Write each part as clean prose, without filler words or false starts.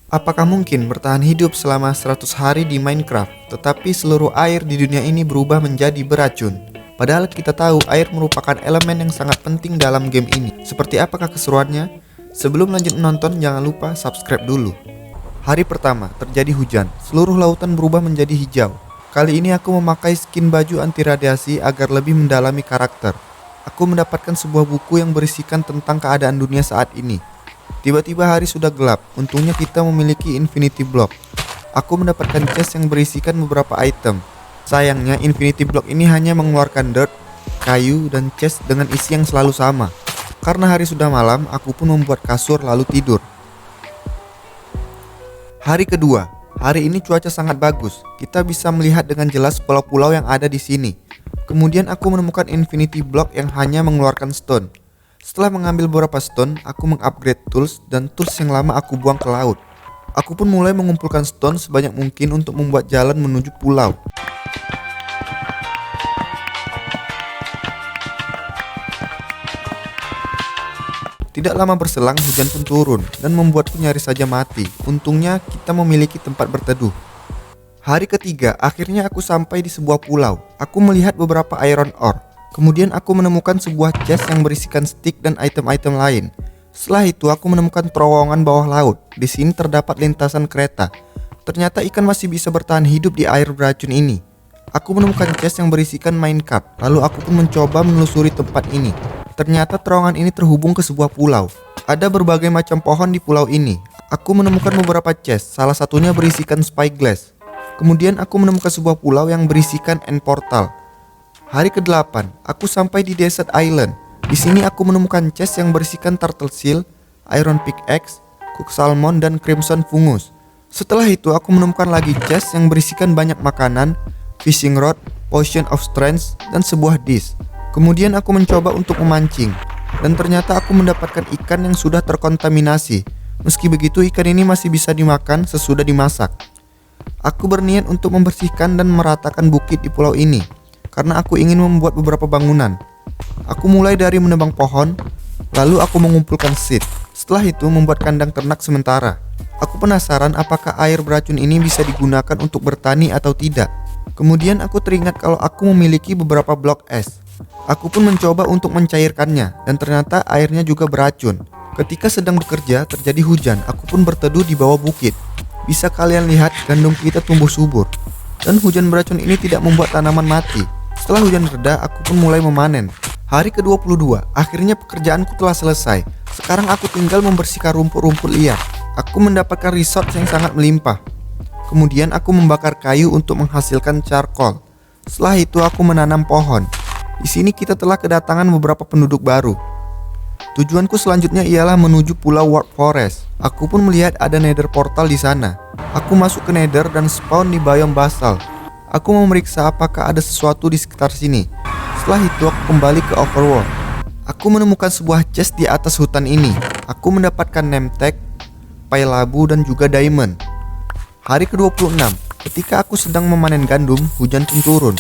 Apakah mungkin bertahan hidup selama 100 hari di Minecraft, tetapi seluruh air di dunia ini berubah menjadi beracun? Padahal kita tahu air merupakan elemen yang sangat penting dalam game ini. Seperti apakah keseruannya? Sebelum lanjut menonton, jangan lupa subscribe dulu. Hari pertama, terjadi hujan. Seluruh lautan berubah menjadi hijau. Kali ini aku memakai skin baju anti radiasi agar lebih mendalami karakter. Aku mendapatkan sebuah buku yang berisikan tentang keadaan dunia saat ini. Tiba-tiba hari sudah gelap, untungnya kita memiliki Infinity Block. Aku mendapatkan chest yang berisikan beberapa item. Sayangnya Infinity Block ini hanya mengeluarkan dirt, kayu, dan chest dengan isi yang selalu sama. Karena hari sudah malam, aku pun membuat kasur lalu tidur. Hari kedua, hari ini cuaca sangat bagus. Kita bisa melihat dengan jelas pulau-pulau yang ada di sini. Kemudian aku menemukan Infinity Block yang hanya mengeluarkan stone. Setelah mengambil beberapa stone, aku mengupgrade tools dan tools yang lama aku buang ke laut. Aku pun mulai mengumpulkan stone sebanyak mungkin untuk membuat jalan menuju pulau. Tidak lama berselang, hujan pun turun dan membuatku nyaris saja mati. Untungnya kita memiliki tempat berteduh. Hari ketiga, akhirnya aku sampai di sebuah pulau. Aku melihat beberapa iron ore. Kemudian aku menemukan sebuah chest yang berisikan stick dan item-item lain. Setelah itu aku menemukan terowongan bawah laut. Di sini terdapat lintasan kereta. Ternyata ikan masih bisa bertahan hidup di air beracun ini. Aku menemukan chest yang berisikan minecart. Lalu aku pun mencoba menelusuri tempat ini. Ternyata terowongan ini terhubung ke sebuah pulau. Ada berbagai macam pohon di pulau ini. Aku menemukan beberapa chest. Salah satunya berisikan spyglass. Kemudian aku menemukan sebuah pulau yang berisikan end portal. Hari ke-8, aku sampai di Desert Island. Di sini aku menemukan chest yang berisikan turtle shell, iron pickaxe, cook salmon, dan crimson fungus. Setelah itu aku menemukan lagi chest yang berisikan banyak makanan, fishing rod, potion of strength, dan sebuah dish. Kemudian aku mencoba untuk memancing, dan ternyata aku mendapatkan ikan yang sudah terkontaminasi. Meski begitu, ikan ini masih bisa dimakan sesudah dimasak. Aku berniat untuk membersihkan dan meratakan bukit di pulau ini, karena aku ingin membuat beberapa bangunan. Aku mulai dari menebang pohon, lalu aku mengumpulkan seed. Setelah itu membuat kandang ternak sementara. Aku penasaran apakah air beracun ini bisa digunakan untuk bertani atau tidak. Kemudian aku teringat kalau aku memiliki beberapa blok es. Aku pun mencoba untuk mencairkannya, dan ternyata airnya juga beracun. Ketika sedang bekerja, terjadi hujan. Aku pun berteduh di bawah bukit. Bisa kalian lihat gandum kita tumbuh subur. Dan hujan beracun ini tidak membuat tanaman mati. Setelah hujan reda, aku pun mulai memanen. Hari ke-22, akhirnya pekerjaanku telah selesai. Sekarang aku tinggal membersihkan rumput-rumput liar. Aku mendapatkan resource yang sangat melimpah. Kemudian aku membakar kayu untuk menghasilkan charcoal. Setelah itu aku menanam pohon. Di sini kita telah kedatangan beberapa penduduk baru. Tujuanku selanjutnya ialah menuju Pulau Warp Forest. Aku pun melihat ada nether portal di sana. Aku masuk ke nether dan spawn di biome basalt. Aku memeriksa apakah ada sesuatu di sekitar sini. Setelah itu aku kembali ke Overworld. Aku menemukan sebuah chest di atas hutan ini. Aku mendapatkan name tag, pai labu, dan juga diamond. Hari ke-26, ketika aku sedang memanen gandum, hujan pun turun.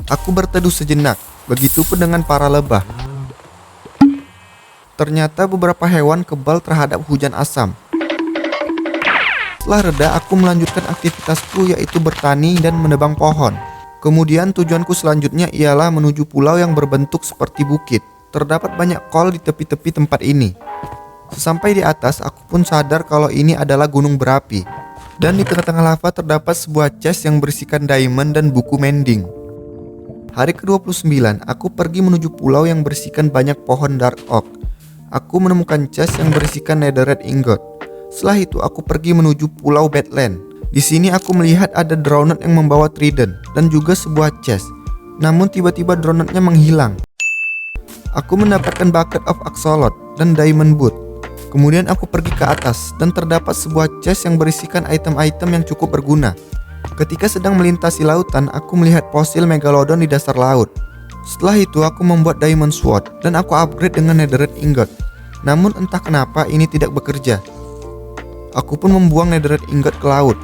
Aku berteduh sejenak, begitupun dengan para lebah. Ternyata beberapa hewan kebal terhadap hujan asam. Setelah reda, aku melanjutkan aktivitasku, yaitu bertani dan menebang pohon. Kemudian tujuanku selanjutnya ialah menuju pulau yang berbentuk seperti bukit. Terdapat banyak kol di tepi-tepi tempat ini. Sesampai di atas, aku pun sadar kalau ini adalah gunung berapi. Dan di tengah-tengah lava terdapat sebuah chest yang berisikan diamond dan buku mending. Hari ke-29, aku pergi menuju pulau yang berisikan banyak pohon dark oak. Aku menemukan chest yang berisikan netherite ingot. Setelah itu aku pergi menuju Pulau Badland. Di sini aku melihat ada drowned yang membawa trident dan juga sebuah chest. Namun tiba-tiba drownednya menghilang. Aku mendapatkan bucket of axolot dan diamond boot. Kemudian aku pergi ke atas dan terdapat sebuah chest yang berisikan item-item yang cukup berguna. Ketika sedang melintasi lautan, aku melihat fosil megalodon di dasar laut. Setelah itu aku membuat diamond sword dan aku upgrade dengan netherite ingot. Namun entah kenapa ini tidak bekerja. Aku pun membuang netherite ingot ke laut.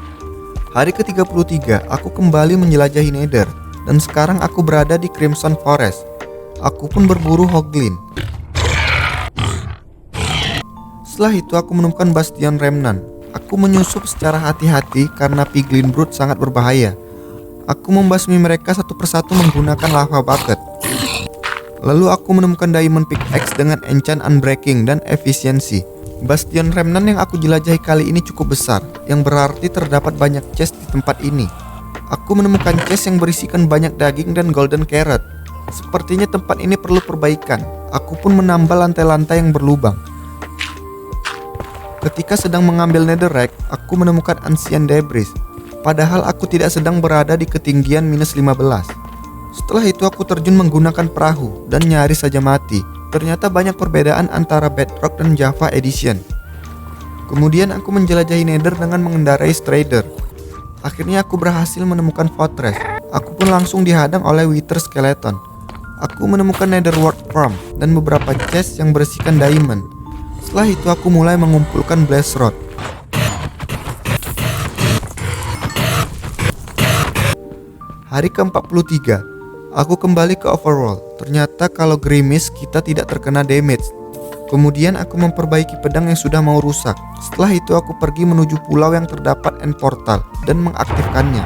Hari ke-33, aku kembali menjelajahi nether. Dan sekarang aku berada di Crimson Forest. Aku pun berburu hoglin. Setelah itu aku menemukan Bastion Remnant. Aku menyusup secara hati-hati karena piglin brood sangat berbahaya. Aku membasmi mereka satu persatu menggunakan lava bucket. Lalu aku menemukan diamond pickaxe dengan enchant unbreaking dan efisiensi. Bastion remnant yang aku jelajahi kali ini cukup besar, yang berarti terdapat banyak chest di tempat ini. Aku menemukan chest yang berisikan banyak daging dan golden carrot. Sepertinya tempat ini perlu perbaikan. Aku pun menambal lantai-lantai yang berlubang. Ketika sedang mengambil netherrack, aku menemukan ancient debris. Padahal aku tidak sedang berada di ketinggian -15. Setelah itu aku terjun menggunakan perahu dan nyaris saja mati. Ternyata banyak perbedaan antara Bedrock dan Java Edition. Kemudian aku menjelajahi Nether dengan mengendarai Strider. Akhirnya aku berhasil menemukan fortress. Aku pun langsung dihadang oleh Wither Skeleton. Aku menemukan Netherworld Farm dan beberapa chest yang berisikan diamond. Setelah itu aku mulai mengumpulkan Blaze Rod. Hari ke-43, aku kembali ke Overworld. Ternyata kalau Grimace kita tidak terkena damage. Kemudian aku memperbaiki pedang yang sudah mau rusak. Setelah itu aku pergi menuju pulau yang terdapat end portal dan mengaktifkannya.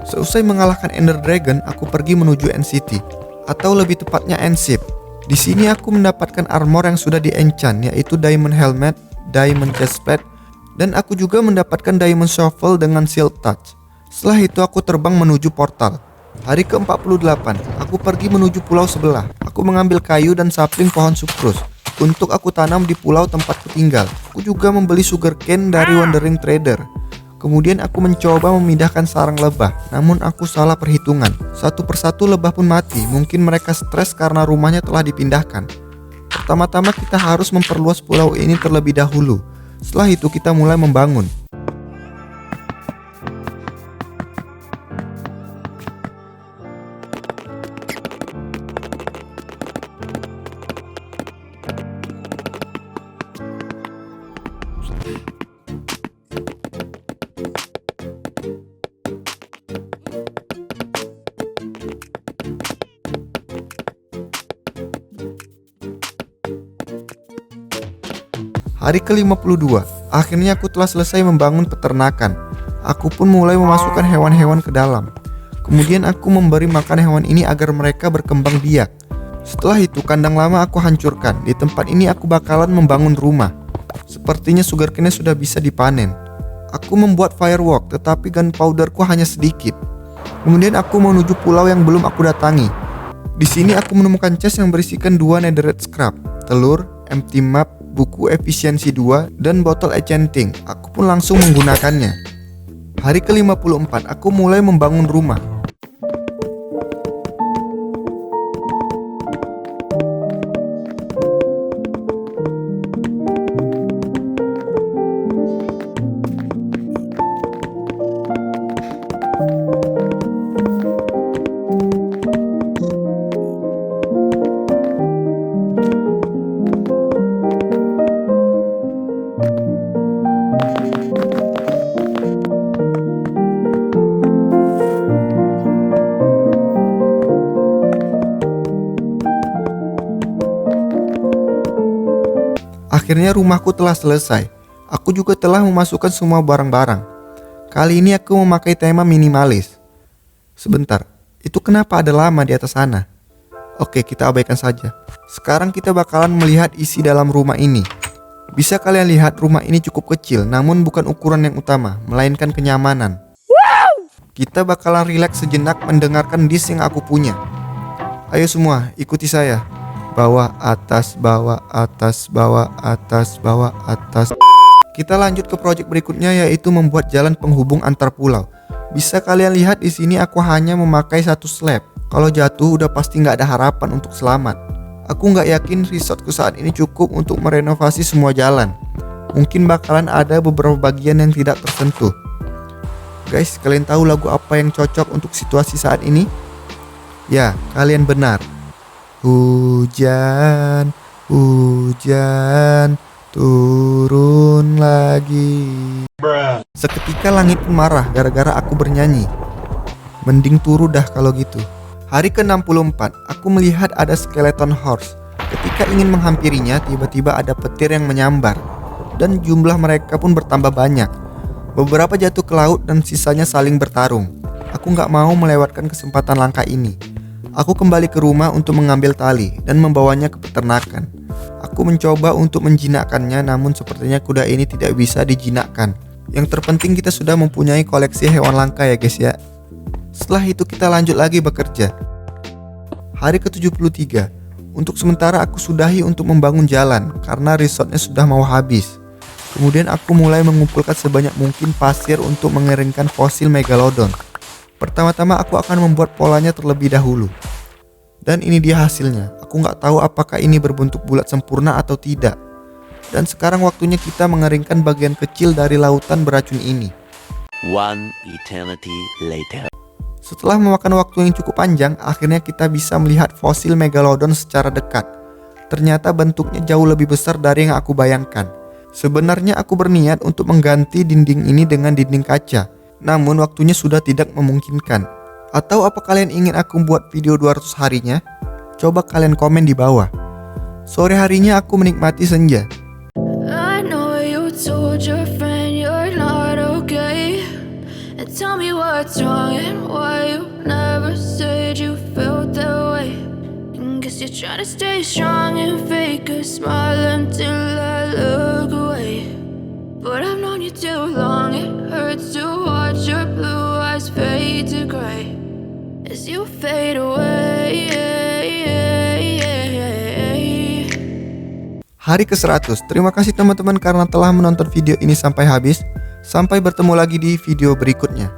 Seusai mengalahkan Ender Dragon, aku pergi menuju End City, atau lebih tepatnya End Ship. Di sini aku mendapatkan armor yang sudah di-enchant, yaitu Diamond Helmet, Diamond Chestplate, dan aku juga mendapatkan Diamond Shovel dengan Shield Touch. Setelah itu aku terbang menuju portal. Hari ke-48, aku pergi menuju pulau sebelah. Aku mengambil kayu dan sapling pohon sukrus untuk aku tanam di pulau tempatku tinggal. Aku juga membeli sugarcane dari Wandering Trader. Kemudian aku mencoba memindahkan sarang lebah, namun aku salah perhitungan. Satu persatu lebah pun mati. Mungkin mereka stres karena rumahnya telah dipindahkan. Pertama-tama kita harus memperluas pulau ini terlebih dahulu. Setelah itu kita mulai membangun. Hari ke-52, akhirnya aku telah selesai membangun peternakan. Aku pun mulai memasukkan hewan-hewan ke dalam. Kemudian aku memberi makan hewan ini agar mereka berkembang biak. Setelah itu kandang lama aku hancurkan. Di tempat ini aku bakalan membangun rumah. Sepertinya sugarcane sudah bisa dipanen. Aku membuat firework, tetapi gunpowderku hanya sedikit. Kemudian aku menuju pulau yang belum aku datangi. Di sini aku menemukan chest yang berisikan 2 netherite scrap, telur, empty map, buku efisiensi 2, dan botol enchanting. Aku pun langsung menggunakannya. Hari ke-54, aku mulai membangun rumah. Akhirnya rumahku telah selesai. Aku juga telah memasukkan semua barang-barang. Kali ini aku memakai tema minimalis. Sebentar, itu kenapa ada lama di atas sana? Oke, kita abaikan saja. Sekarang kita bakalan melihat isi dalam rumah ini. Bisa kalian lihat rumah ini cukup kecil, namun bukan ukuran yang utama, melainkan kenyamanan. Kita bakalan rileks sejenak mendengarkan disk yang aku punya. Ayo semua, ikuti saya. Bawah, atas, bawah, atas, bawah, atas, bawah, atas. Kita lanjut ke project berikutnya, yaitu membuat jalan penghubung antar pulau. Bisa kalian lihat di sini aku hanya memakai satu slab. Kalau jatuh udah pasti nggak ada harapan untuk selamat. Aku nggak yakin resortku saat ini cukup untuk merenovasi semua jalan. Mungkin bakalan ada beberapa bagian yang tidak tersentuh. Guys, kalian tahu lagu apa yang cocok untuk situasi saat ini? Ya, kalian benar. Hujan, hujan, turun lagi. Seketika langit pun marah gara-gara aku bernyanyi. Mending turu dah kalau gitu. Hari ke-64, aku melihat ada skeleton horse. Ketika ingin menghampirinya, tiba-tiba ada petir yang menyambar. Dan jumlah mereka pun bertambah banyak. Beberapa jatuh ke laut dan sisanya saling bertarung. Aku gak mau melewatkan kesempatan langka ini. Aku kembali ke rumah untuk mengambil tali dan membawanya ke peternakan. Aku mencoba untuk menjinakkannya, namun sepertinya kuda ini tidak bisa dijinakkan. Yang terpenting kita sudah mempunyai koleksi hewan langka ya guys ya. Setelah itu kita lanjut lagi bekerja. Hari ke-73. Untuk sementara aku sudahi untuk membangun jalan karena resortnya sudah mau habis. Kemudian aku mulai mengumpulkan sebanyak mungkin pasir untuk mengeringkan fosil megalodon. Pertama-tama aku akan membuat polanya terlebih dahulu. Dan ini dia hasilnya. Aku nggak tahu apakah ini berbentuk bulat sempurna atau tidak. Dan sekarang waktunya kita mengeringkan bagian kecil dari lautan beracun ini. One eternity later. Setelah memakan waktu yang cukup panjang, akhirnya kita bisa melihat fosil megalodon secara dekat. Ternyata bentuknya jauh lebih besar dari yang aku bayangkan. Sebenarnya aku berniat untuk mengganti dinding ini dengan dinding kaca, namun waktunya sudah tidak memungkinkan. Atau apa kalian ingin aku buat video 200 harinya? Coba kalian komen di bawah. Sore harinya aku menikmati senja. I know you told your friend you're not okay, and tell me what's wrong and why you never said you felt that way. And guess you're trying to stay strong and fake a smile until I look away. But I've known you too long, it hurts to watch your blue eyes fade to gray as you fade away. Hari ke-100. Terima kasih teman-teman karena telah menonton video ini sampai habis. Sampai bertemu lagi di video berikutnya.